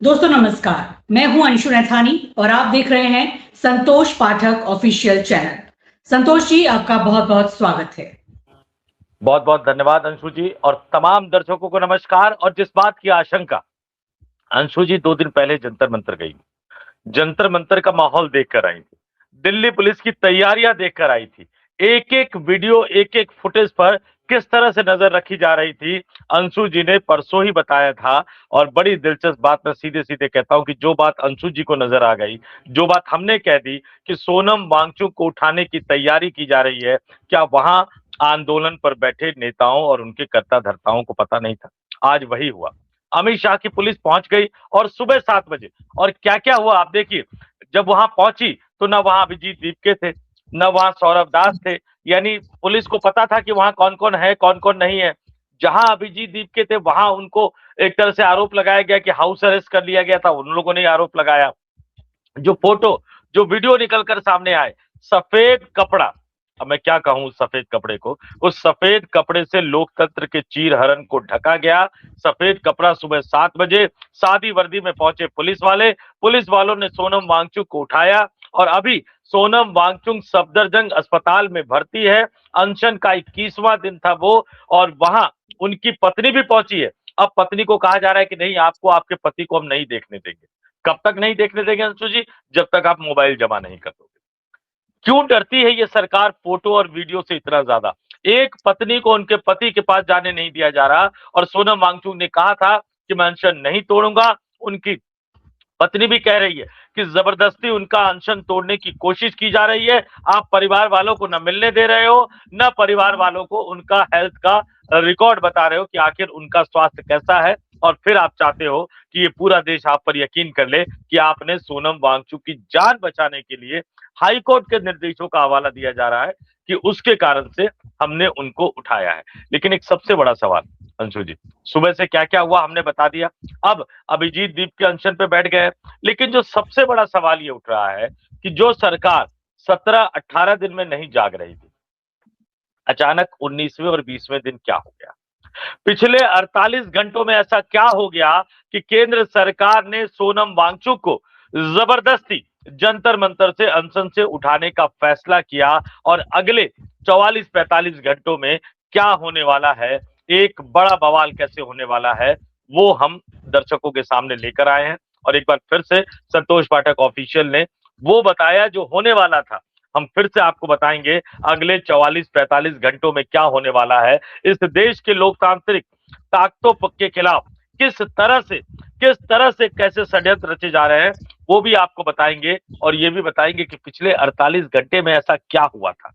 दोस्तों नमस्कार, मैं हूं अंशु नैथानी और आप देख रहे हैं संतोष पाठक ऑफिशियल चैनल। संतोष जी, आपका बहुत बहुत स्वागत है। बहुत बहुत धन्यवाद अंशु जी, और तमाम दर्शकों को नमस्कार। और जिस बात की आशंका अंशु जी 2 दिन पहले जंतर मंतर गई, जंतर मंतर का माहौल देखकर आई थी, दिल्ली पुलिस की तैयारियां देखकर आई थी, एक एक वीडियो एक एक फुटेज पर किस तरह से नजर रखी जा रही थी, अंशु जी ने परसों ही बताया था। और बड़ी दिलचस्प बात मैं सीधे सीधे कहता हूं कि जो बात अंशु जी को नजर आ गई, जो बात हमने कह दी कि सोनम वांगचुक को उठाने की तैयारी की जा रही है, क्या वहां आंदोलन पर बैठे नेताओं और उनके कर्ता धर्ताओं को पता नहीं था? आज वही हुआ। अमित शाह की पुलिस पहुंच गई और सुबह 7 बजे, और क्या क्या हुआ आप देखिए। जब वहां पहुंची तो न वहां अभिजीत दीपके थे, न वहां सौरभ दास थे। यानी पुलिस को पता था कि वहां कौन कौन है, कौन कौन नहीं है। जहां अभिजीत दीपके थे वहां उनको एक तरह से आरोप लगाया गया कि हाउस अरेस्ट कर लिया गया था, उन लोगों ने आरोप लगाया। जो फोटो, जो वीडियो निकलकर सामने आए, सफेद कपड़ा, अब मैं क्या कहूं उस सफेद कपड़े को, उस सफेद कपड़े से लोकतंत्र के चीर हरण को ढका गया। सफेद कपड़ा, सुबह 7 बजे सादी वर्दी में पहुंचे पुलिस वाले, पुलिस वालों ने सोनम वांगचुक को उठाया और अभी सोनम वांगचुक सफदरजंग अस्पताल में भर्ती है। अनशन का 21वां दिन था वो, और वहां उनकी पत्नी भी पहुंची है। अब पत्नी को कहा जा रहा है कि नहीं, आपको आपके पति को हम नहीं देखने देंगे। कब तक नहीं देखने देंगे अंशु जी? जब तक आप मोबाइल जमा नहीं कर दोगे। क्यों डरती है ये सरकार फोटो और वीडियो से इतना ज्यादा? एक पत्नी को उनके पति के पास जाने नहीं दिया जा रहा, और सोनम वांगचुक ने कहा था कि मैं अनशन नहीं तोड़ूंगा। उनकी पत्नी भी कह रही है कि जबरदस्ती उनका अनशन तोड़ने की कोशिश की जा रही है। आप परिवार वालों को न मिलने दे रहे हो, न परिवार वालों को उनका हेल्थ का रिकॉर्ड बता रहे हो कि आखिर उनका स्वास्थ्य कैसा है। और फिर आप चाहते हो कि ये पूरा देश आप पर यकीन कर ले कि आपने सोनम वांगचुक की जान बचाने के लिए हाई कोर्ट के निर्देशों का हवाला दिया जा रहा है कि उसके कारण से हमने उनको उठाया है। लेकिन एक सबसे बड़ा सवाल अंशु जी, सुबह से क्या क्या हुआ हमने बता दिया। अब अभिजीत दीप के अनशन पे बैठ गए, लेकिन जो सबसे बड़ा सवाल ये उठ रहा है कि जो सरकार 17-18 दिन में नहीं जाग रही थी, अचानक 19वें और 20वें दिन क्या हो गया? पिछले 48 घंटों में ऐसा क्या हो गया कि केंद्र सरकार ने सोनम वांगचुक को जबरदस्ती जंतर मंतर से अनशन से उठाने का फैसला किया? और अगले 44-45 घंटों में क्या होने वाला है, एक बड़ा बवाल कैसे होने वाला है, वो हम दर्शकों के सामने लेकर आए हैं। और एक बार फिर से संतोष पाठक ऑफिशियल ने वो बताया जो होने वाला था, हम फिर से आपको बताएंगे अगले 44-45 घंटों में क्या होने वाला है। इस देश के लोकतांत्रिक ताकतों के खिलाफ किस तरह से कैसे षड्यंत्र रचे जा रहे हैं, वो भी आपको बताएंगे। और ये भी बताएंगे कि पिछले 48 घंटे में ऐसा क्या हुआ था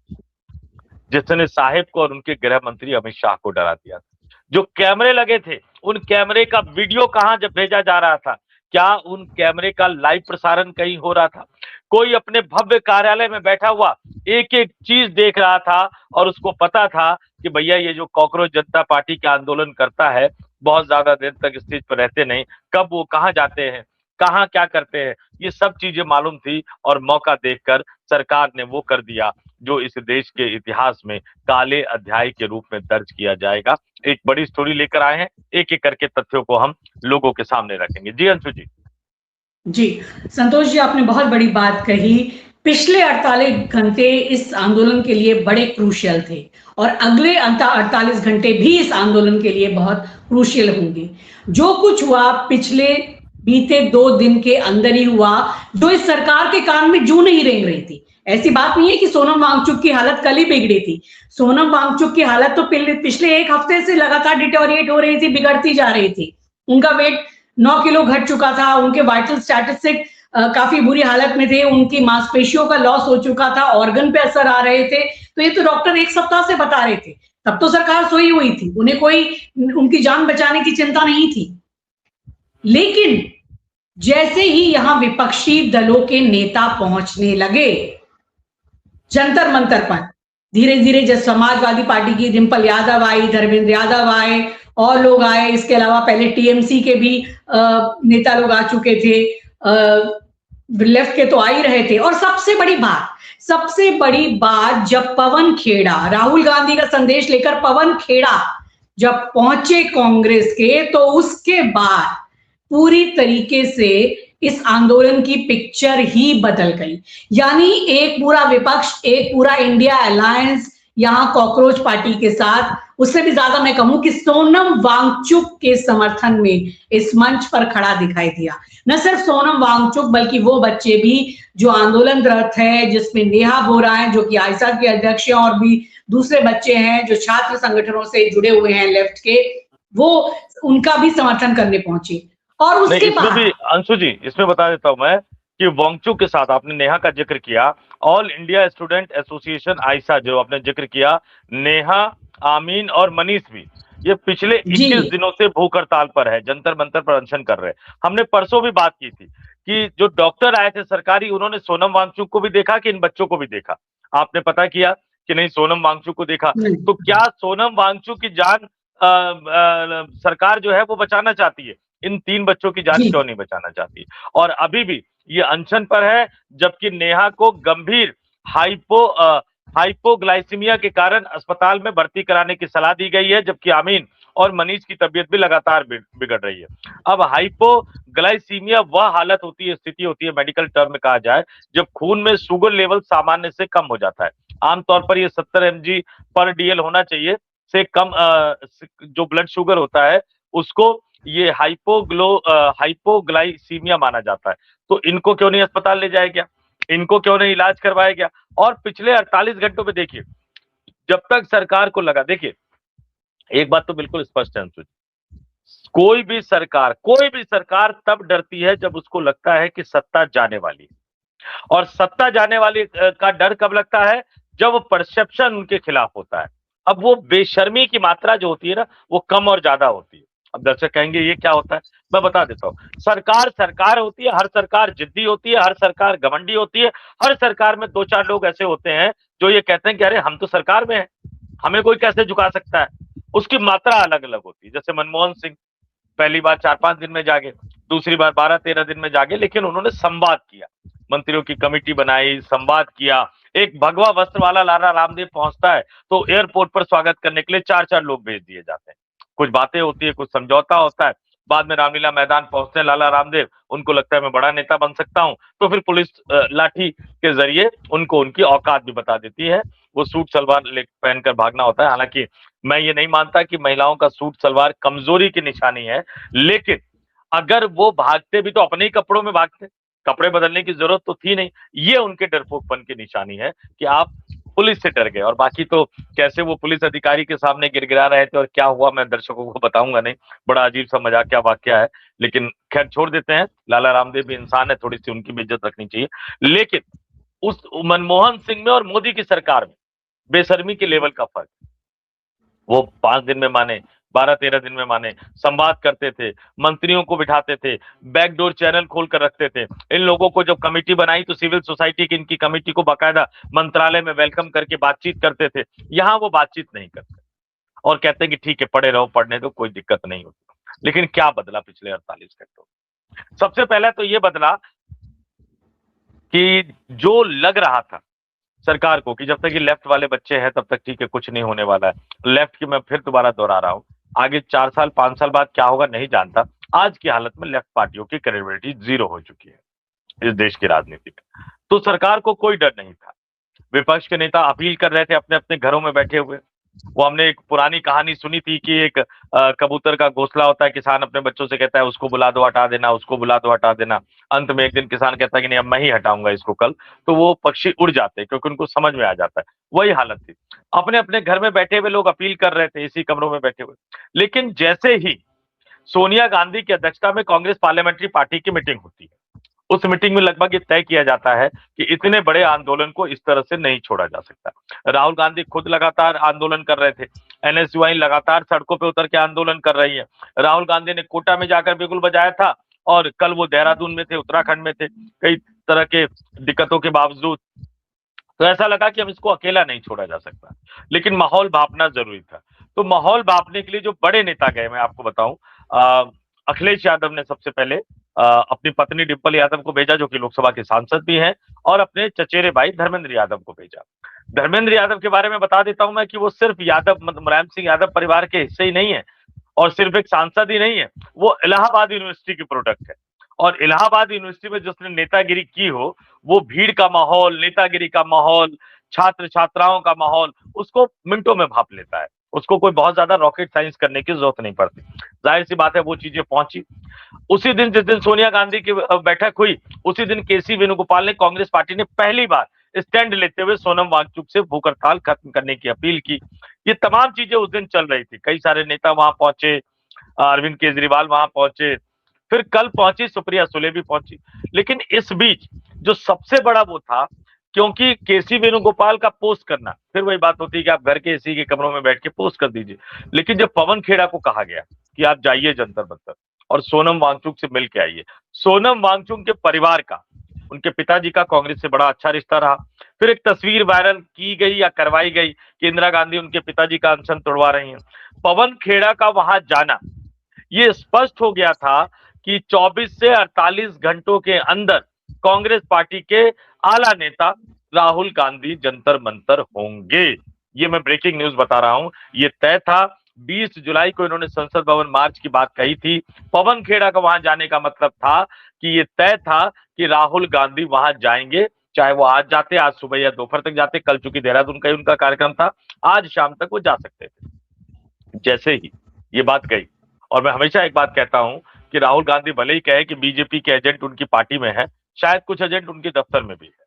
जिसने साहिब को और उनके गृह मंत्री अमित शाह को डरा दिया था। जो कैमरे लगे थे, उन कैमरे का वीडियो कहां जब भेजा जा रहा था? क्या उन कैमरे का लाइव प्रसारण कहीं हो रहा था? कोई अपने भव्य कार्यालय में बैठा हुआ एक एक चीज देख रहा था, और उसको पता था कि भैया ये जो कॉकरोच जनता पार्टी के आंदोलन करता है, बहुत ज्यादा देर तक स्टेज पर रहते नहीं, कब वो कहां जाते हैं, कहां क्या करते हैं, ये सब चीजें मालूम थी। और मौका देखकर सरकार ने वो कर दिया जो इस देश के इतिहास में काले अध्याय के रूप में दर्ज किया जाएगा। एक बड़ी स्टोरी लेकर आए हैं, एक एक करके तथ्यों को हम लोगों के सामने रखेंगे। जी अंशु जी। जी संतोष जी, आपने बहुत बड़ी बात कही। पिछले 48 घंटे इस आंदोलन के लिए बड़े क्रूशियल थे और अगले 48 घंटे भी इस आंदोलन के लिए बहुत क्रूशियल होंगे। जो कुछ हुआ पिछले बीते 2 दिन के अंदर ही हुआ, जो इस सरकार के कान में जू नहीं रेंग रही थी। ऐसी बात नहीं है कि सोनम वांगचुक की हालत कल ही बिगड़ी थी। सोनम वांगचुक की हालत तो पिछले 1 हफ्ते से लगातार डिटोरिएट हो रही थी, बिगड़ती जा रही थी। उनका वेट 9 किलो घट चुका था, उनके वाइटल स्टैटिस्टिक काफी बुरी हालत में थे, उनकी मांसपेशियों का लॉस हो चुका था, ऑर्गन पे असर आ रहे थे। तो ये तो डॉक्टर 1 सप्ताह से बता रहे थे, तब तो सरकार सोई हुई थी, उन्हें कोई उनकी जान बचाने की चिंता नहीं थी। लेकिन जैसे ही यहां विपक्षी दलों के नेता पहुंचने लगे जंतर मंतर पर, धीरे धीरे जब समाजवादी पार्टी की डिंपल यादव आई, धर्मेंद्र यादव आए और लोग आए, इसके अलावा पहले टीएमसी के भी नेता लोग आ चुके थे, लेफ्ट के तो आ ही रहे थे। और सबसे बड़ी बात जब पवन खेड़ा, राहुल गांधी का संदेश लेकर पवन खेड़ा जब पहुंचे कांग्रेस के, तो उसके बाद पूरी तरीके से इस आंदोलन की पिक्चर ही बदल गई। यानी एक पूरा विपक्ष, एक पूरा इंडिया अलायंस यहां कॉकरोच पार्टी के साथ, उससे भी ज्यादा मैं कहूं कि सोनम वांगचुक के समर्थन में इस मंच पर खड़ा दिखाई दिया। न सिर्फ सोनम वांगचुक बल्कि वो बच्चे भी जो आंदोलनरत है, जिसमें नेहा बोरा है जो कि आयसा के अध्यक्ष हैं, और भी दूसरे बच्चे हैं जो छात्र संगठनों से जुड़े हुए हैं लेफ्ट के, वो उनका भी समर्थन करने पहुंचे। और नहीं, उसके इसमें बाद भी अंशु जी, इसमें बता देता हूं मैं कि वांगचुक के साथ आपने नेहा का जिक्र किया, ऑल इंडिया स्टूडेंट एसोसिएशन आयसा जो आपने जिक्र किया, नेहा, आमीन और मनीष भी ये पिछले जी 21 दिनों से भूख हड़ताल पर है, जंतर मंतर पर अनशन कर रहे हैं। हमने परसों भी बात की थी कि जो डॉक्टर आए थे सरकारी, उन्होंने सोनम वांगचुक को भी देखा कि इन बच्चों को भी देखा? आपने पता किया कि नहीं सोनम वांगचुक को देखा? तो क्या सोनम वांगचुक की जान सरकार जो है वो बचाना चाहती है? इन 3 बच्चों की जान जी क्यों नहीं बचाना चाहती? और अभी भी ये अनशन पर है, जबकि नेहा को गंभीर हाइपोग्लाइसीमिया के कारण अस्पताल में भर्ती कराने की सलाह दी गई है, जबकि आमीन और मनीष की तबीयत भी लगातार बिगड़ रही है। अब हाइपोग्लाइसीमिया वह हालत होती है, स्थिति होती है, मेडिकल टर्म में कहा जाए, जब खून में शुगर लेवल सामान्य से कम हो जाता है। आमतौर पर ये 70 mg पर DL होना चाहिए, से कम जो ब्लड शुगर होता है उसको ये हाइपोग्लाइसीमिया माना जाता है। तो इनको क्यों नहीं अस्पताल ले जाया गया? इनको क्यों नहीं इलाज करवाया गया? और पिछले 48 घंटों में देखिए, जब तक सरकार को लगा, देखिए एक बात तो बिल्कुल स्पष्ट है अंशु, कोई भी सरकार तब डरती है जब उसको लगता है कि सत्ता जाने वाली है। और सत्ता जाने वाली का डर कब लगता है? जब परसेप्शन उनके खिलाफ होता है। अब वो बेशर्मी की मात्रा जो होती है ना, वो कम और ज्यादा होती है। अब दर्शक कहेंगे ये क्या होता है, मैं बता देता हूँ। सरकार होती है, हर सरकार जिद्दी होती है, हर सरकार घमंडी होती है, हर सरकार में 2-4 लोग ऐसे होते हैं जो ये कहते हैं कि अरे हम तो सरकार में हैं, हमें कोई कैसे झुका सकता है। उसकी मात्रा अलग अलग होती है। जैसे मनमोहन सिंह पहली बार 4-5 दिन में जागे, दूसरी बार 12-13 दिन में जागे, लेकिन उन्होंने संवाद किया, मंत्रियों की कमेटी बनाई, संवाद किया। एक भगवा वस्त्र वाला लाला रामदेव पहुंचता है तो एयरपोर्ट पर स्वागत करने के लिए 4-4 लोग भेज दिए जाते हैं। कुछ बातें होती है, कुछ समझौता होता है। बाद में रामलीला मैदान पहुंचते हैं लाला रामदेव, उनको लगता है मैं बड़ा नेता बन सकता हूं, तो फिर पुलिस लाठी के जरिए उनको उनकी औकात भी बता देती है। वो सूट सलवार पहनकर भागना होता है। हालांकि मैं ये नहीं मानता कि महिलाओं का सूट सलवार कमजोरी की निशानी है, लेकिन अगर वो भागते भी तो अपने ही कपड़ों में भागते, कपड़े बदलने की जरूरत तो थी नहीं। ये उनके डरपोकपन की निशानी है कि आप पुलिस से डर गए। और बाकी तो कैसे वो पुलिस अधिकारी के सामने गिड़गिड़ा रहे थे और क्या हुआ, मैं दर्शकों को बताऊंगा नहीं, बड़ा अजीब सा मजाकिया वाकया है। लेकिन खैर छोड़ देते हैं, लाला रामदेव भी इंसान है, थोड़ी सी उनकी भी इज्जत रखनी चाहिए। लेकिन उस मनमोहन सिंह में और मोदी की सरकार में बेशर्मी के लेवल का फर्क। वो 5 दिन में माने, 12-13 दिन में माने, संवाद करते थे, मंत्रियों को बिठाते थे, बैकडोर चैनल खोल कर रखते थे। इन लोगों को जब कमेटी बनाई तो सिविल सोसाइटी की इनकी कमेटी को बाकायदा मंत्रालय में वेलकम करके बातचीत करते थे। यहाँ वो बातचीत नहीं करते और कहते हैं कि ठीक है पढ़े रहो, पढ़ने दो, कोई दिक्कत नहीं होती। लेकिन क्या बदला पिछले 48 घंटों? सबसे पहले तो ये बदला कि जो लग रहा था सरकार को कि जब तक ये लेफ्ट वाले बच्चे हैं तब तक ठीक है, कुछ नहीं होने वाला है। लेफ्ट की मैं फिर दोबारा दोहरा रहा हूं, आगे 4 साल 5 साल बाद क्या होगा नहीं जानता। आज की हालत में लेफ्ट पार्टियों की क्रेडिबिलिटी 0 हो चुकी है इस देश की राजनीति में। तो सरकार को कोई डर नहीं था। विपक्ष के नेता अपील कर रहे थे अपने अपने घरों में बैठे हुए। वो हमने एक पुरानी कहानी सुनी थी कि एक कबूतर का घोंसला होता है, किसान अपने बच्चों से कहता है उसको बुला दो हटा देना, उसको बुला दो हटा देना। अंत में एक दिन किसान कहता है कि नहीं अब मैं ही हटाऊंगा इसको कल, तो वो पक्षी उड़ जाते हैं क्योंकि उनको समझ में आ जाता है। वही हालत थी, अपने अपने घर में बैठे हुए लोग अपील कर रहे थे इसी कमरों में बैठे हुए। लेकिन जैसे ही सोनिया गांधी की अध्यक्षता में कांग्रेस पार्लियामेंट्री पार्टी की मीटिंग होती है, उस मीटिंग में लगभग ये तय किया जाता है कि इतने बड़े आंदोलन को इस तरह से नहीं छोड़ा जा सकता। राहुल गांधी खुद लगातार आंदोलन कर रहे थे, NSUI लगातार सड़कों पे उतर के आंदोलन कर रही है। राहुल गांधी ने कोटा में जाकर बिगुल बजाया था और कल वो देहरादून में थे, उत्तराखंड में थे, कई तरह के दिक्कतों के बावजूद। तो ऐसा लगा कि हम इसको अकेला नहीं छोड़ा जा सकता, लेकिन माहौल भापना जरूरी था। तो माहौल भापने के लिए जो बड़े नेता गए, मैं आपको बताऊं, अखिलेश यादव ने सबसे पहले अपनी पत्नी डिंपल यादव को भेजा जो कि लोकसभा के सांसद भी हैं, और अपने चचेरे भाई धर्मेंद्र यादव को भेजा। धर्मेंद्र यादव के बारे में बता देता हूं मैं कि वो सिर्फ यादव मतलब मुलायम सिंह यादव परिवार के हिस्से ही नहीं है, और सिर्फ एक सांसद ही नहीं है, वो इलाहाबाद यूनिवर्सिटी की प्रोडक्ट है। और इलाहाबाद यूनिवर्सिटी में जिसने नेतागिरी की हो, वो भीड़ का माहौल, नेतागिरी का माहौल, छात्र छात्राओं का माहौल उसको मिनटों में भाप लेता है। उसको कोई बहुत ज्यादा रॉकेट साइंस करने की जरूरत नहीं पड़ती। जाहिर सी बात है वो चीजें पहुंची। उसी दिन जिस दिन सोनिया गांधी की बैठक हुई, उसी दिन केसी वेणुगोपाल ने कांग्रेस पार्टी ने पहली बार स्टैंड लेते हुए सोनम वांगचुक से भूख हड़ताल खत्म करने की अपील की। ये तमाम चीजें उस दिन चल रही थी। कई सारे नेता वहां पहुंचे, अरविंद केजरीवाल वहां पहुंचे, फिर कल पहुंची सुप्रिया सुले भी पहुंची। लेकिन इस बीच जो सबसे बड़ा वो था, क्योंकि केसी वेणुगोपाल का पोस्ट करना, फिर वही बात होती है कि आप घर के एसी के कमरों में बैठ के पोस्ट कर दीजिए। लेकिन जब पवन खेड़ा को कहा गया कि आप जाइए जंतर मंतर और सोनम वांगचुक से मिल के आइए, सोनम वांगचुक के परिवार का, उनके पिताजी का कांग्रेस से बड़ा अच्छा रिश्ता रहा। फिर एक तस्वीर वायरल की गई या करवाई गई कि इंदिरा गांधी उनके पिताजी का अनशन तोड़वा रही हैं। पवन खेड़ा का वहां जाना, ये स्पष्ट हो गया था कि 24 से 48 घंटों के अंदर कांग्रेस पार्टी के आला नेता राहुल गांधी जंतर मंतर होंगे। ये मैं ब्रेकिंग न्यूज बता रहा हूं, ये तय था। 20 जुलाई को इन्होंने संसद भवन मार्च की बात कही थी। पवन खेड़ा का वहां जाने का मतलब था कि ये तय था कि राहुल गांधी वहां जाएंगे, चाहे वो आज जाते, आज सुबह या दोपहर तक जाते। कल चूंकि देहरादून का ही उनका कार्यक्रम था, आज शाम तक वो जा सकते थे। जैसे ही ये बात गई, और मैं हमेशा एक बात कहता हूं कि राहुल गांधी भले ही कहे कि बीजेपी के एजेंट उनकी पार्टी में है, शायद कुछ एजेंट उनके दफ्तर में भी है।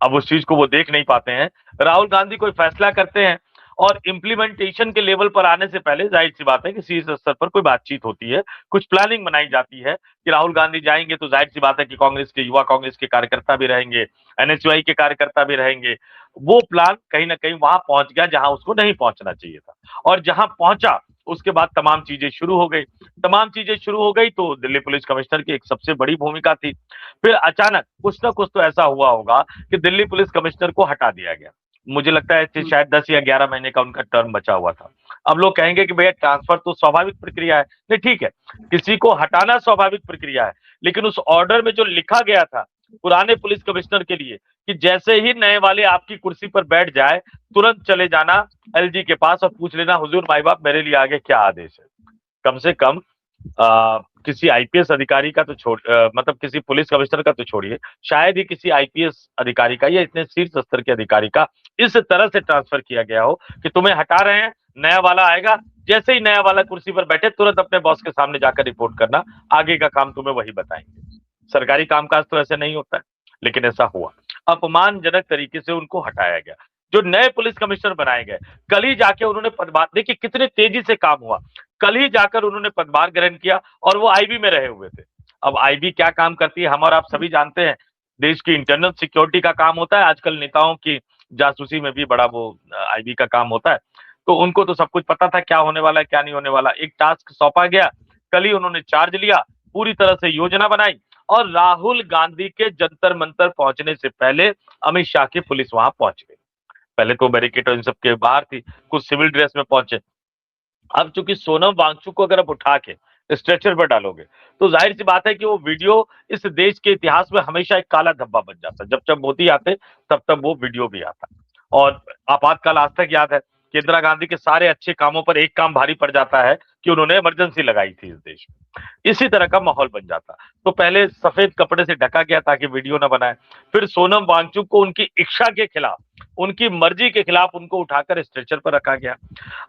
अब उस चीज को वो देख नहीं पाते हैं। राहुल गांधी कोई फैसला करते हैं और इम्प्लीमेंटेशन के लेवल पर आने से पहले जाहिर सी बात है कि शीर्ष स्तर पर कोई बातचीत होती है, कुछ प्लानिंग बनाई जाती है कि राहुल गांधी जाएंगे तो जाहिर सी बात है कि कांग्रेस के, युवा कांग्रेस के कार्यकर्ता भी रहेंगे, एनएसयूआई के कार्यकर्ता भी रहेंगे। वो प्लान कहीं ना कहीं वहां पहुंच गया जहां उसको नहीं पहुंचना चाहिए था, और जहां पहुंचा उसके बाद तमाम चीजें शुरू हो गई। तमाम चीजें शुरू हो गई तो दिल्ली पुलिस कमिश्नर की एक सबसे बड़ी भूमिका थी। फिर अचानक कुछ ना कुछ तो ऐसा हुआ होगा कि दिल्ली पुलिस कमिश्नर को हटा दिया गया। मुझे लगता है कि शायद 10 या 11 महीने का उनका टर्म बचा हुआ था। अब लोग कहेंगे कि भैया ट्रांसफर तो स्वाभाविक प्रक्रिया है। नहीं, ठीक है, किसी को हटाना स्वाभाविक प्रक्रिया है, लेकिन उस ऑर्डर में जो लिखा गया था पुराने पुलिस कमिश्नर के लिए कि जैसे ही नए वाले आपकी कुर्सी पर बैठ जाए, तुरंत चले जाना एलजी के पास और पूछ लेना, हुजूर माई बाप मेरे लिए आगे क्या आदेश है। कम से कम किसी आईपीएस अधिकारी का तो मतलब किसी पुलिस कमिश्नर का तो छोड़िए, शायद ही किसी आईपीएस अधिकारी का या इतने शीर्ष स्तर के अधिकारी का इस तरह से ट्रांसफर किया गया हो कि तुम्हें हटा रहे हैं, नया वाला आएगा, जैसे ही नया वाला कुर्सी पर बैठे तुरंत अपने बॉस के सामने जाकर रिपोर्ट करना, आगे का काम तुम्हें वही बताएंगे। सरकारी कामकाज तो ऐसे नहीं होता है, लेकिन ऐसा हुआ। अपमानजनक तरीके से उनको हटाया गया। जो नए पुलिस कमिश्नर बनाए गए, कल ही जाके उन्होंने पदभार, देखिए कितने तेजी से काम हुआ, कल ही जाकर उन्होंने पदभार ग्रहण किया और वो आईबी में रहे हुए थे। अब आईबी क्या काम करती है हम और आप सभी जानते हैं। देश की इंटरनल सिक्योरिटी का काम होता है, आजकल नेताओं की जासूसी में भी बड़ा वो आईबी का काम होता है। तो उनको तो सब कुछ पता था क्या होने वाला है क्या नहीं होने वाला। एक टास्क सौंपा गया, कल ही उन्होंने चार्ज लिया, पूरी तरह से योजना बनाई, और राहुल गांधी के जंतर मंतर पहुंचने से पहले अमित शाह की पुलिस वहां पहुंच गई। पहले तो बैरिकेड इन सबके बाहर थी, कुछ सिविल ड्रेस में पहुंचे। अब चूंकि सोनम वांगचुक को अगर आप उठा के स्ट्रेचर पर डालोगे तो जाहिर सी बात है कि वो वीडियो इस देश के इतिहास में हमेशा एक काला धब्बा बन जाता। जब जब मोदी आते तब तब वो वीडियो भी आता। और आपातकाल आज तक याद है कि इंदिरा गांधी के सारे अच्छे कामों पर एक काम भारी पड़ जाता है कि उन्होंने इमरजेंसी लगाई थी इस देश में। इसी तरह का माहौल बन जाता। तो पहले सफेद कपड़े से ढका गया ताकि वीडियो ना बनाए, फिर सोनम वांगचुक को उनकी इच्छा के खिलाफ, उनकी मर्जी के खिलाफ उनको उठाकर स्ट्रेचर पर रखा गया।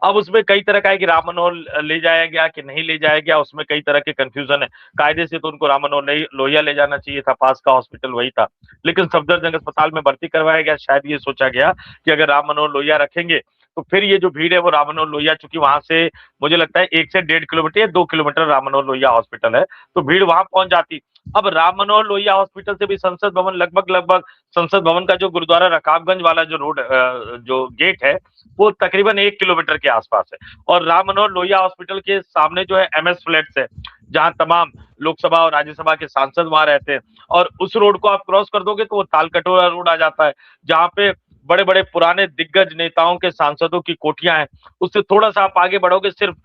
अब उसमें कई तरह का है कि राम मनोहर ले जाया गया कि नहीं ले जाया गया, उसमें कई तरह के कंफ्यूजन है। कायदे से तो उनको राम मनोहर नहीं, लोहिया ले जाना चाहिए था, पास का हॉस्पिटल वही था, लेकिन सफदरजंग अस्पताल में भर्ती करवाया गया। शायद ये सोचा गया कि अगर राम मनोहर लोहिया रखेंगे तो फिर ये जो भीड़ है वो राम मनोहर लोहिया, चूंकि वहां से मुझे लगता है 1 से 1.5 किलोमीटर या 2 किलोमीटर राम मनोहर लोहिया हॉस्पिटल है, तो भीड़ वहां पहुंच जाती। अब राम मनोहर लोहिया हॉस्पिटल से भी संसद भवन लगभग संसद भवन का जो गुरुद्वारा रकाबगंज वाला जो रोड, जो गेट है, वो तकरीबन 1 किलोमीटर के आसपास है। और राम मनोहर लोहिया हॉस्पिटल के सामने जो है एमएस फ्लैट्स है, जहां तमाम लोकसभा और राज्यसभा के सांसद वहां रहते हैं। और उस रोड को आप क्रॉस कर दोगे तो वो तालकटोरा रोड आ जाता है, जहां पे बड़े बड़े पुराने दिग्गज नेताओं के, सांसदों की कोठियां हैं। उससे थोड़ा सा आप आगे बढ़ोगे सिर्फ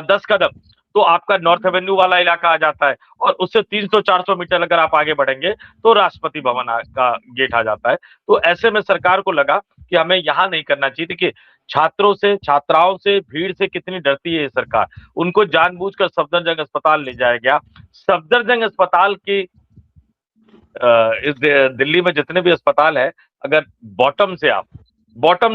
10 कदम तो आपका नॉर्थ एवेन्यू वाला इलाका आ जाता है, और उससे 300-400 मीटर अगर आप आगे बढ़ेंगे तो राष्ट्रपति भवन का गेट आ जाता है। तो ऐसे में सरकार को लगा कि हमें यहाँ नहीं करना चाहिए। देखिए छात्रों से, छात्राओं से, भीड़ से कितनी डरती है ये सरकार। उनको जानबूझकर सफदरजंग अस्पताल ले जाया गया। सफदरजंग अस्पताल की इस दिल्ली में जितने भी अस्पताल है, अगर बॉटम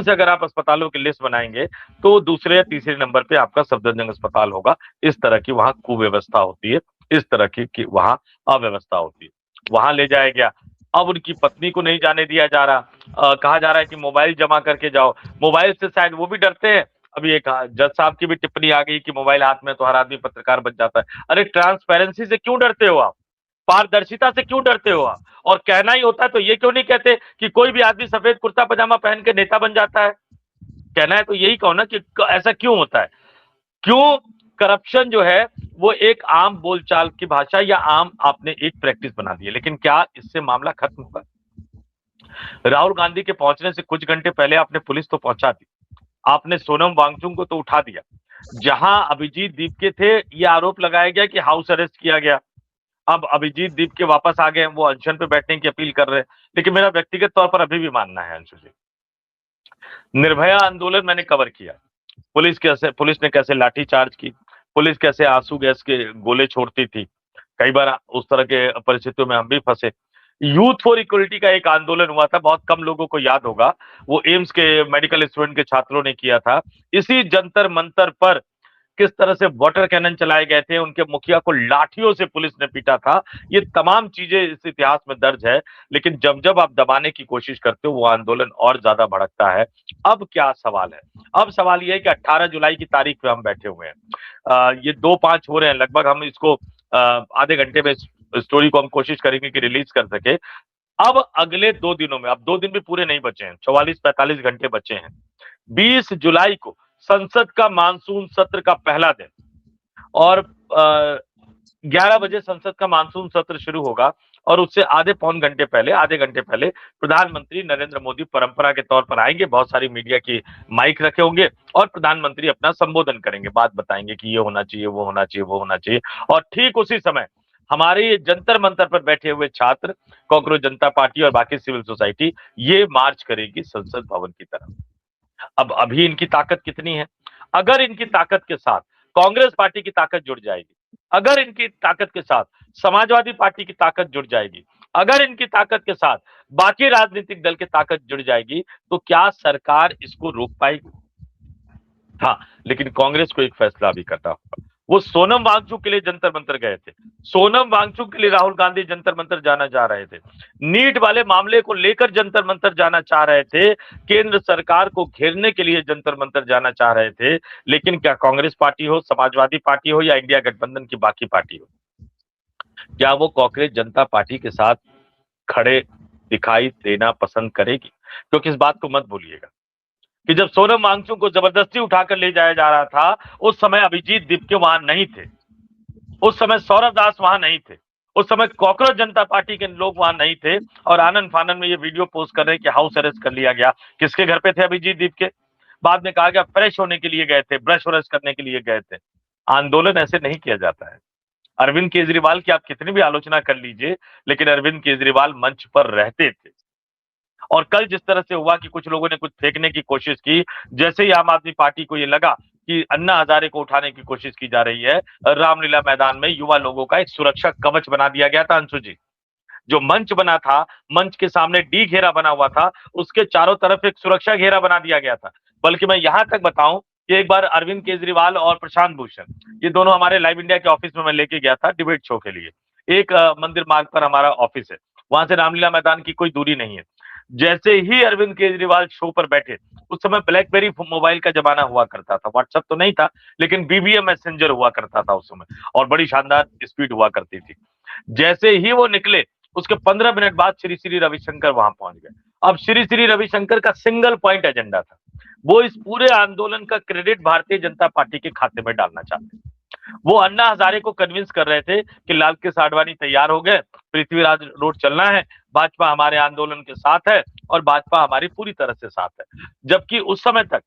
से अगर आप अस्पतालों की लिस्ट बनाएंगे तो दूसरे या तीसरे नंबर पे आपका सफदरजंग अस्पताल होगा। इस तरह की वहां कुव्यवस्था होती है, इस तरह की वहां अव्यवस्था होती है। वहां ले जाया गया। अब उनकी पत्नी को नहीं जाने दिया जा रहा। कहा जा रहा है कि मोबाइल जमा करके जाओ। मोबाइल से शायद वो भी डरते हैं। अभी एक जज साहब की भी टिप्पणी आ गई कि मोबाइल हाथ में तो हर आदमी पत्रकार बन जाता है। अरे ट्रांसपेरेंसी से क्यों डरते हो आप? पारदर्शिता से क्यों डरते हो आप? और कहना ही होता है तो ये क्यों नहीं कहते कि कोई भी आदमी सफेद कुर्ता पजामा पहन के नेता बन जाता है? कहना है तो यही कहो ना कि ऐसा क्यों होता है। क्यों करप्शन जो है वो एक आम बोलचाल की भाषा या आम आपने एक प्रैक्टिस बना दी है। लेकिन क्या इससे मामला खत्म होगा? राहुल गांधी के पहुंचने से कुछ घंटे पहले आपने पुलिस तो पहुंचा दी, आपने सोनम वांगचुक को तो उठा दिया। जहां अभिजीत दीपके थे, ये आरोप लगाया गया कि हाउस अरेस्ट किया गया। अब अभिजीत दीपके वापस आ गए, वो अनशन पे बैठने की अपील कर रहे हैं। लेकिन मेरा व्यक्तिगत तौर पर अभी भी मानना है अंशु जी, निर्भया आंदोलन मैंने कवर किया। पुलिस ने कैसे लाठीचार्ज की, पुलिस कैसे आंसू गैस के गोले छोड़ती थी। कई बार उस तरह के परिस्थितियों में हम भी फंसे। यूथ फॉर इक्वलिटी का एक आंदोलन हुआ था, बहुत कम लोगों को याद होगा। वो एम्स के मेडिकल स्टूडेंट के छात्रों ने किया था। इसी जंतर मंतर पर किस तरह से वाटर कैनन चलाए गए थे, उनके मुखिया को लाठियों से पुलिस ने पीटा था। ये तमाम चीजें इस इतिहास में दर्ज है। लेकिन जब जब आप दबाने की कोशिश करते हो वो आंदोलन और ज्यादा भड़कता है। अब क्या सवाल है? अब सवाल ये है कि 18 जुलाई की तारीख पे हम बैठे हुए हैं। ये 2-5 हो रहे हैं लगभग। हम इसको आधे घंटे में स्टोरी को हम कोशिश करेंगे कि रिलीज कर सके। अब अगले 2 दिनों में, अब 2 दिन भी पूरे नहीं बचे हैं, 44-45 घंटे बचे हैं। 20 जुलाई को संसद का मानसून सत्र का पहला दिन, और 11 बजे संसद का मानसून सत्र शुरू होगा। और उससे आधे घंटे पहले प्रधानमंत्री नरेंद्र मोदी परंपरा के तौर पर आएंगे। बहुत सारी मीडिया की माइक रखे होंगे और प्रधानमंत्री अपना संबोधन करेंगे, बात बताएंगे कि ये होना चाहिए, वो होना चाहिए, वो होना चाहिए। और ठीक उसी समय हमारे जंतर मंतर पर बैठे हुए छात्र, कॉकरोच जनता पार्टी और बाकी सिविल सोसाइटी ये मार्च करेगी संसद भवन की तरफ। अब अभी इनकी ताकत कितनी है? अगर इनकी ताकत के साथ कांग्रेस पार्टी की ताकत जुड़ जाएगी, अगर इनकी ताकत के साथ समाजवादी पार्टी की ताकत जुड़ जाएगी, अगर इनकी ताकत के साथ बाकी राजनीतिक दल की ताकत जुड़ जाएगी, तो क्या सरकार इसको रोक पाएगी? हाँ, लेकिन कांग्रेस को एक फैसला भी करना होगा। वो सोनम वांगचुक के लिए जंतर मंतर गए थे, सोनम वांगचुक के लिए राहुल गांधी जंतर मंतर जाना चाह रहे थे, नीट वाले मामले को लेकर जंतर मंतर जाना चाह रहे थे, केंद्र सरकार को घेरने के लिए जंतर मंतर जाना चाह रहे थे। लेकिन क्या कांग्रेस पार्टी हो, समाजवादी पार्टी हो या इंडिया गठबंधन की बाकी पार्टी हो, क्या वो कांग्रेस जनता पार्टी के साथ खड़े दिखाई देना पसंद करेगी? क्योंकि इस बात को मत भूलिएगा कि जब सोनम वांगचुक को जबरदस्ती उठाकर ले जाया जा रहा था, उस समय अभिजीत दीपके वहां नहीं थे, उस समय सौरभ दास वहां नहीं थे, उस समय कॉकरोच जनता पार्टी के लोग वहां नहीं थे। और आनंद फानन में ये वीडियो पोस्ट कर रहे हैं कि हाउस अरेस्ट कर लिया गया। किसके घर पे थे अभिजीत दीपके? बाद में कहा गया फ्रेश होने के लिए गए थे, ब्रश व्रश करने के लिए गए थे। आंदोलन ऐसे नहीं किया जाता है। अरविंद केजरीवाल की आप कितनी भी आलोचना कर लीजिए, लेकिन अरविंद केजरीवाल मंच पर रहते थे। और कल जिस तरह से हुआ कि कुछ लोगों ने कुछ फेंकने की कोशिश की, जैसे ही आम आदमी पार्टी को ये लगा कि अन्ना हजारे को उठाने की कोशिश की जा रही है, रामलीला मैदान में युवा लोगों का एक सुरक्षा कवच बना दिया गया था अंशु जी। जो मंच बना था, मंच के सामने डी घेरा बना हुआ था, उसके चारों तरफ एक सुरक्षा घेरा बना दिया गया था। बल्कि मैं यहां तक बताऊं कि एक बार अरविंद केजरीवाल और प्रशांत भूषण, ये दोनों हमारे लाइव इंडिया के ऑफिस में मैं लेके गया था डिबेट शो के लिए। एक मंदिर मार्ग पर हमारा ऑफिस है, वहां से रामलीला मैदान की कोई दूरी नहीं है। जैसे ही अरविंद केजरीवाल शो पर बैठे, उस समय ब्लैकबेरी मोबाइल का जमाना हुआ करता था, व्हाट्सएप तो नहीं था, लेकिन बीबीएम मैसेंजर हुआ करता था उस समय, और बड़ी शानदार स्पीड हुआ करती थी। जैसे ही वो निकले, उसके 15 मिनट बाद श्री श्री रविशंकर वहां पहुंच गए। अब श्री श्री रविशंकर का सिंगल पॉइंट एजेंडा था, वो इस पूरे आंदोलन का क्रेडिट भारतीय जनता पार्टी के खाते में डालना चाहते। वो अन्ना हजारे को कन्विंस कर रहे थे कि लाल कृष्ण आडवाणी तैयार हो गए, पृथ्वीराज रोड चलना है, भाजपा हमारे आंदोलन के साथ है और भाजपा हमारी पूरी तरह से साथ है। जबकि उस समय तक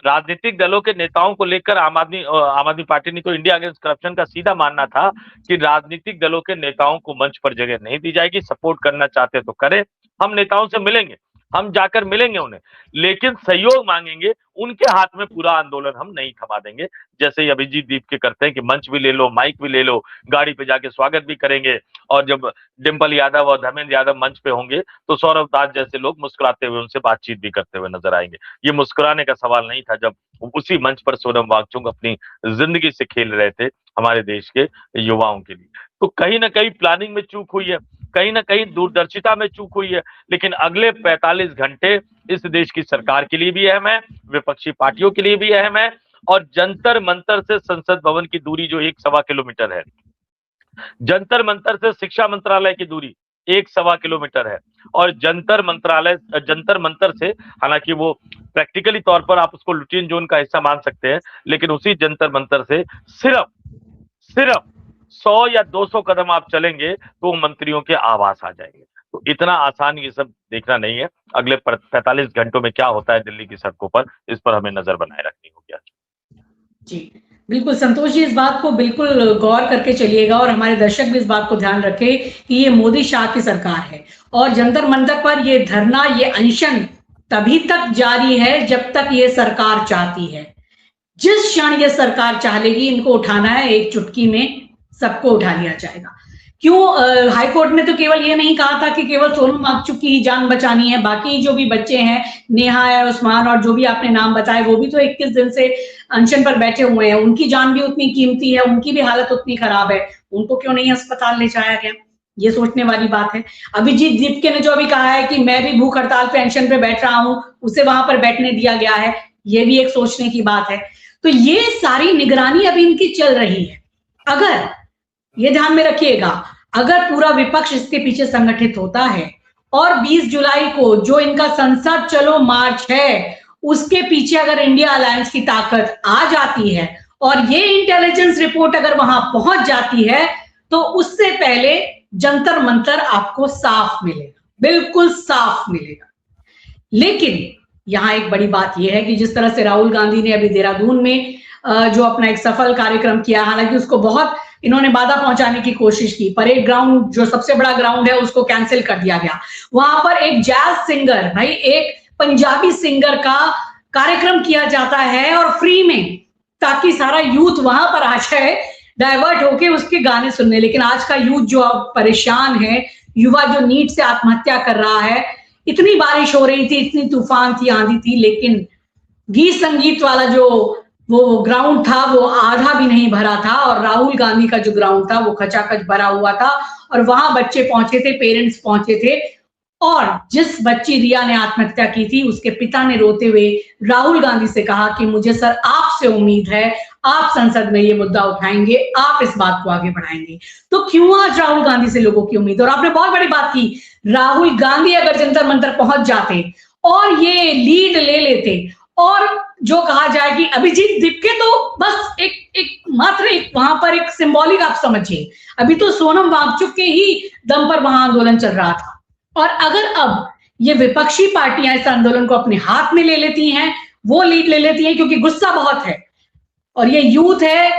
राजनीतिक दलों के नेताओं को लेकर आम आदमी पार्टी ने तो इंडिया अगेंस्ट करप्शन का सीधा मानना था कि राजनीतिक दलों के नेताओं को मंच पर जगह नहीं दी जाएगी, सपोर्ट करना चाहते तो करें, हम नेताओं से मिलेंगे, हम जाकर मिलेंगे उन्हें, लेकिन सहयोग मांगेंगे, उनके हाथ में पूरा आंदोलन हम नहीं थमा देंगे। जैसे ही अभिजीत दीप के करते हैं कि मंच भी ले लो, माइक भी ले लो, गाड़ी पे जाके स्वागत भी करेंगे, और जब डिंपल यादव और धर्मेंद्र यादव मंच पे होंगे तो सौरभ दास जैसे लोग मुस्कुराते हुए उनसे बातचीत भी करते हुए नजर आएंगे। ये मुस्कुराने का सवाल नहीं था जब उसी मंच पर सोनम वांगचुक अपनी जिंदगी से खेल रहे थे हमारे देश के युवाओं के लिए। तो कहीं ना कहीं प्लानिंग में चूक हुई है, कहीं ना कहीं दूरदर्शिता में चूक हुई है, लेकिन अगले 45 घंटे इस देश की सरकार के लिए भी अहम है, विपक्षी पार्टियों के लिए भी अहम है, और जंतर मंतर से संसद भवन की दूरी जो 1-1.25 किलोमीटर है, जंतर मंतर से शिक्षा मंत्रालय की दूरी 1-1.25 किलोमीटर है, और जंतर मंतर से, हालांकि वो प्रैक्टिकली तौर पर आप उसको लुटियन जोन का हिस्सा मान सकते हैं, लेकिन उसी जंतर मंतर से सिर्फ सिर्फ 100 या 200 कदम आप चलेंगे तो मंत्रियों के आवास आ जाएंगे। तो इतना आसान ये सब देखना नहीं है। अगले 45 घंटों में क्या होता है दिल्ली की सड़कों पर, इस पर हमें नजर बनाए रखनी होगी। जी, बिल्कुल संतोष जी, इस बात को बिल्कुल गौर करके चलिएगा, और हमारे दर्शक भी इस बात को ध्यान रखें कि ये मोदी शाह की सरकार है, और जंतर मंतर पर ये धरना, ये अनशन तभी तक जारी है जब तक ये सरकार चाहती है। जिस क्षण ये सरकार चाह लेगी इनको उठाना है, एक चुटकी में सबको उठा लिया जाएगा। क्यों हाईकोर्ट ने तो केवल ये नहीं कहा था कि केवल सोनम वांगचुक की ही जान बचानी है, बाकी जो भी बच्चे हैं, नेहा है, उस्मान और जो भी आपने नाम बताए, वो भी तो 21 दिन से अनशन पर बैठे हुए हैं, उनकी जान भी उतनी कीमती है, उनकी भी हालत उतनी खराब है, उनको क्यों नहीं अस्पताल ले जाया गया? ये सोचने वाली बात है। अभिजीत दीपके ने जो अभी कहा है कि मैं भी भूख हड़ताल पे अनशन पे बैठ रहा हूं, उसे वहां पर बैठने दिया गया है, ये भी एक सोचने की बात है। तो ये सारी निगरानी अभी इनकी चल रही है। अगर ये ध्यान में रखिएगा, अगर पूरा विपक्ष इसके पीछे संगठित होता है और 20 जुलाई को जो इनका संसद चलो मार्च है, उसके पीछे अगर इंडिया अलायंस की ताकत आ जाती है और ये इंटेलिजेंस रिपोर्ट अगर वहां पहुंच जाती है, तो उससे पहले जंतर मंतर आपको साफ मिलेगा, बिल्कुल साफ मिलेगा। लेकिन यहां एक बड़ी बात यह है कि जिस तरह से राहुल गांधी ने अभी देहरादून में जो अपना एक सफल कार्यक्रम किया, हालांकि उसको बहुत इन्होंने बाधा पहुंचाने की कोशिश की, परेड ग्राउंड जो सबसे बड़ा ग्राउंड है उसको कैंसिल कर दिया गया। वहां पर एक जैज सिंगर, भाई एक पंजाबी सिंगर का कार्यक्रम किया जाता है और फ्री में, ताकि सारा यूथ वहां पर आ जाए डाइवर्ट होके उसके गाने सुनने। लेकिन आज का यूथ जो अब परेशान है, युवा जो नीट से आत्महत्या कर रहा है, इतनी बारिश हो रही थी, इतनी तूफान थी, आंधी थी, लेकिन गीत संगीत वाला जो वो ग्राउंड था वो आधा भी नहीं भरा था, और राहुल गांधी का जो ग्राउंड था वो खचाखच भरा हुआ था, और वहां बच्चे पहुंचे थे, पेरेंट्स पहुंचे थे। और जिस बच्ची रिया ने आत्महत्या की थी, उसके पिता ने रोते हुए राहुल गांधी से कहा कि मुझे सर आपसे उम्मीद है, आप संसद में ये मुद्दा उठाएंगे, आप इस बात को आगे बढ़ाएंगे। तो क्यों आज राहुल गांधी से लोगों की उम्मीद? और आपने बहुत बड़ी बात की, राहुल गांधी अगर जंतर मंतर पहुंच जाते और ये लीड ले लेते, और जो कहा जाए कि अभिजीत दीपके तो बस एक मात्र एक वहां पर एक सिंबॉलिक, आप समझिए, अभी तो सोनम वांगचुक के ही दम पर वहां आंदोलन चल रहा था। और अगर अब ये विपक्षी पार्टियां इस आंदोलन को अपने हाथ में ले लेती हैं, वो लीड ले लेती हैं, क्योंकि गुस्सा बहुत है और ये यूथ है,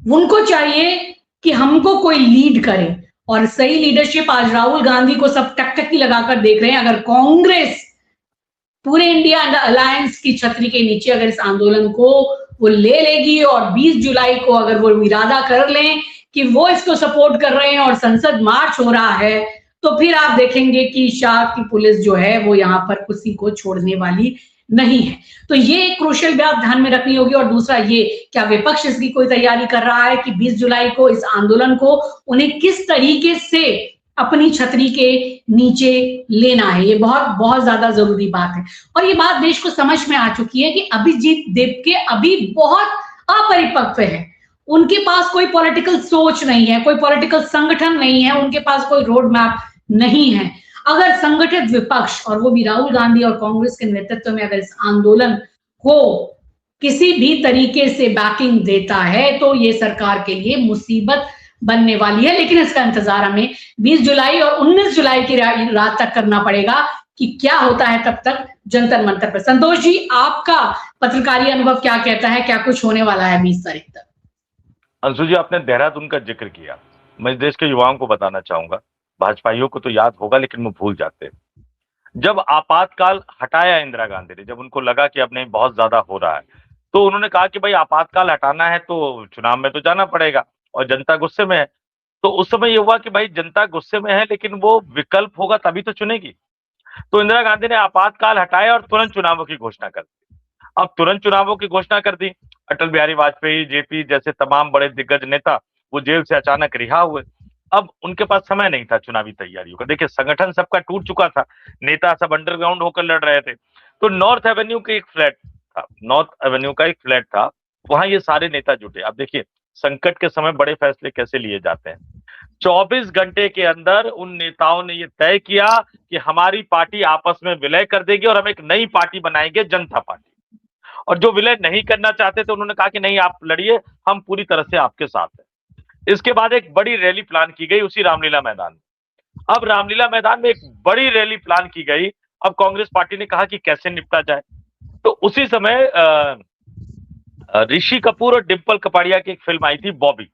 उनको चाहिए कि हमको कोई लीड करे, और सही लीडरशिप आज राहुल गांधी को सब टकटकी लगाकर देख रहे हैं। अगर कांग्रेस पूरे इंडिया अलायंस की छतरी के नीचे अगर इस आंदोलन को वो ले लेगी और 20 जुलाई को अगर वो इरादा कर लें कि वो इसको सपोर्ट कर रहे हैं और संसद मार्च हो रहा है, तो फिर आप देखेंगे कि शाह की पुलिस जो है वो यहाँ पर किसी को छोड़ने वाली नहीं है। तो ये एक क्रूशियल बात ध्यान में रखनी होगी। और दूसरा ये, क्या विपक्ष इसकी कोई तैयारी कर रहा है कि 20 जुलाई को इस आंदोलन को उन्हें किस तरीके से अपनी छतरी के नीचे लेना है? ये बहुत बहुत ज्यादा जरूरी बात है, और ये बात देश को समझ में आ चुकी है कि अभिजीत दीपके अभी बहुत अपरिपक्व है, उनके पास कोई पॉलिटिकल सोच नहीं है, कोई पॉलिटिकल संगठन नहीं है, उनके पास कोई रोड मैप नहीं है। अगर संगठित विपक्ष, और वो भी राहुल गांधी और कांग्रेस के नेतृत्व में, अगर इस आंदोलन को किसी भी तरीके से बैकिंग देता है, तो ये सरकार के लिए मुसीबत बनने वाली है। लेकिन इसका इंतजार हमें 20 जुलाई और 19 जुलाई की रात तक करना पड़ेगा कि क्या होता है तब तक जंतर मंतर पर। संतोष जी, आपका पत्रकारी अनुभव क्या कहता है, क्या कुछ होने वाला है 20 तारीख तक? अंशु जी, आपने देहरादून का जिक्र किया, मैं देश के युवाओं को बताना चाहूंगा, भाजपाइयों को तो याद होगा लेकिन वो भूल जाते हैं। जब आपातकाल हटाया इंदिरा गांधी ने, जब उनको लगा कि अब नहीं बहुत ज्यादा हो रहा है, तो उन्होंने कहा कि भाई आपातकाल हटाना है तो चुनाव में तो जाना पड़ेगा और जनता गुस्से में है। तो उस समय ये हुआ कि भाई जनता गुस्से में है लेकिन वो विकल्प होगा तभी तो चुनेगी। तो इंदिरा गांधी ने आपातकाल हटाया और तुरंत चुनावों की घोषणा कर दी। अब तुरंत चुनावों की घोषणा कर दी। अटल बिहारी वाजपेयी, जेपी जैसे तमाम बड़े दिग्गज नेता वो जेल से अचानक रिहा हुए। अब उनके पास समय नहीं था चुनावी तैयारियों का। देखिए संगठन सबका टूट चुका था, नेता सब अंडरग्राउंड होकर लड़ रहे थे। तो नॉर्थ एवेन्यू के एक फ्लैट था, नॉर्थ एवेन्यू का एक फ्लैट था, वहां ये सारे नेता जुटे। अब देखिए संकट के समय बड़े फैसले कैसे लिए जाते हैं। 24 घंटे के अंदर उन नेताओं ने ये तय किया कि हमारी पार्टी आपस में विलय कर देगी और हम एक नई पार्टी बनाएंगे, जनता पार्टी। और जो विलय नहीं करना चाहते थे उन्होंने कहा कि नहीं आप लड़िए, हम पूरी तरह से आपके साथ हैं। इसके बाद एक बड़ी रैली प्लान की गई उसी रामलीला मैदान में। अब रामलीला मैदान में एक बड़ी रैली प्लान की गई। अब कांग्रेस पार्टी ने कहा कि कैसे निपटा जाए। तो उसी समय ऋषि कपूर और डिंपल कपाड़िया की एक फिल्म आई थी बॉबी,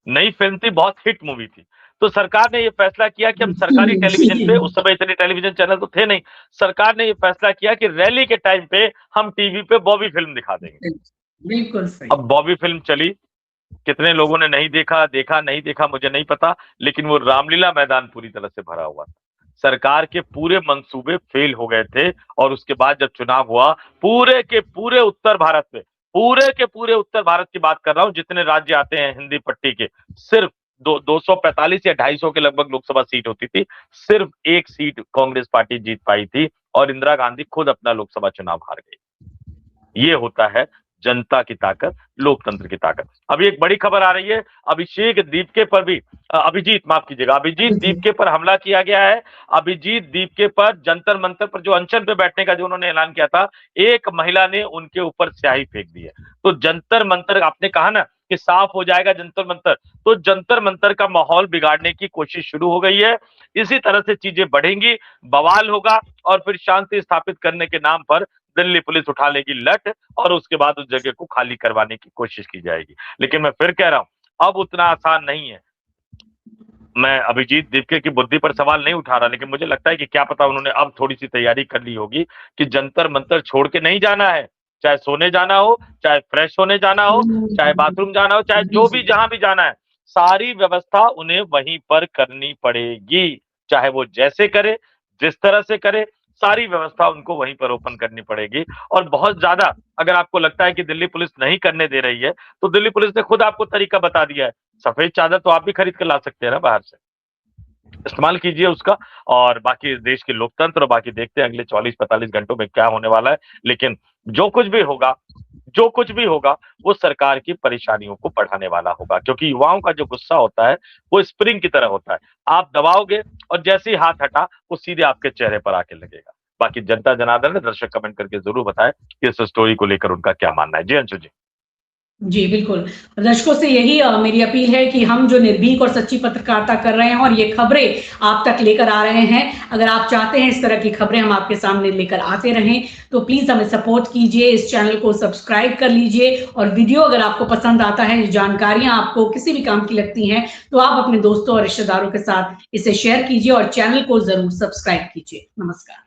नई फिल्म थी, बहुत हिट मूवी थी। तो सरकार ने ये फैसला किया कि हम सरकारी टेलीविजन पे, उस समय इतने टेलीविजन चैनल तो थे नहीं, सरकार ने ये फैसला किया कि रैली के टाइम पे हम टीवी पे बॉबी फिल्म दिखा देंगे। बिल्कुल सही। अब बॉबी फिल्म चली, कितने लोगों ने नहीं देखा, देखा नहीं देखा मुझे नहीं पता, लेकिन वो रामलीला मैदान पूरी तरह से भरा हुआ था। सरकार के पूरे मंसूबे फेल हो गए थे और उसके बाद जब चुनाव हुआ, पूरे के पूरे उत्तर भारत में, पूरे के पूरे उत्तर भारत की बात कर रहा हूं, जितने राज्य आते हैं हिंदी पट्टी के, सिर्फ 245 या 250 के लगभग लोकसभा सीट होती थी, सिर्फ एक सीट कांग्रेस पार्टी जीत पाई थी और इंदिरा गांधी खुद अपना लोकसभा चुनाव हार गई। ये होता है जनता की ताकत, लोकतंत्र की ताकत। अभी एक बड़ी खबर आ रही है, अभिषेक दीपके पर भी अभिजीत माफ कीजिएगा, अभिजीत दीपके पर हमला किया गया है। अभिजीत दीपके पर जंतर मंतर पर जो अनशन पे बैठने का जो उन्होंने ऐलान किया था, एक महिला ने उनके ऊपर स्याही फेंक दी है। तो जंतर मंतर, आपने कहा ना कि साफ हो जाएगा जंतर मंतर, तो जंतर मंतर का माहौल बिगाड़ने की कोशिश शुरू हो गई है। इसी तरह से चीजें बढ़ेंगी, बवाल होगा और फिर शांति स्थापित करने के नाम पर दिल्ली पुलिस उठा लेगी लठ और उसके बाद उस जगह को खाली करवाने की कोशिश की जाएगी। लेकिन मैं फिर कह रहा हूं, अब उतना आसान नहीं है। मैं अभिजीत दीपके की बुद्धि पर सवाल नहीं उठा रहा, लेकिन मुझे लगता है कि क्या पता उन्होंने अब थोड़ी सी तैयारी कर ली होगी कि जंतर मंतर छोड़ के नहीं जाना है। चाहे सोने जाना हो, चाहे फ्रेश होने जाना हो, चाहे बाथरूम जाना हो, चाहे जो भी जहां भी जाना है, सारी व्यवस्था उन्हें वहीं पर करनी पड़ेगी। चाहे वो जैसे करे, जिस तरह से करे, सारी व्यवस्था उनको वहीं पर ओपन करनी पड़ेगी। और बहुत ज्यादा अगर आपको लगता है कि दिल्ली पुलिस नहीं करने दे रही है, तो दिल्ली पुलिस ने खुद आपको तरीका बता दिया है। सफेद चादर तो आप भी खरीद कर ला सकते हैं ना बाहर से, इस्तेमाल कीजिए उसका। और बाकी देश के लोकतंत्र और बाकी देखते हैं अगले 40-45 घंटों में क्या होने वाला है। लेकिन जो कुछ भी होगा, जो कुछ भी होगा, वो सरकार की परेशानियों को बढ़ाने वाला होगा, क्योंकि युवाओं का जो गुस्सा होता है वो स्प्रिंग की तरह होता है। आप दबाओगे और जैसे ही हाथ हटा वो सीधे आपके चेहरे पर आके लगेगा। बाकी जनता जनार्दन, दर्शक कमेंट करके जरूर बताएं कि इस स्टोरी को लेकर उनका क्या मानना है। जी अंशु जी। जी, बिल्कुल। दर्शकों से यही मेरी अपील है कि हम जो निर्भीक और सच्ची पत्रकारिता कर रहे हैं और ये खबरें आप तक लेकर आ रहे हैं, अगर आप चाहते हैं इस तरह की खबरें हम आपके सामने लेकर आते रहें, तो प्लीज़ हमें सपोर्ट कीजिए, इस चैनल को सब्सक्राइब कर लीजिए और वीडियो अगर आपको पसंद आता है, जानकारियाँ आपको किसी भी काम की लगती हैं, तो आप अपने दोस्तों और रिश्तेदारों के साथ इसे शेयर कीजिए और चैनल को ज़रूर सब्सक्राइब कीजिए। नमस्कार।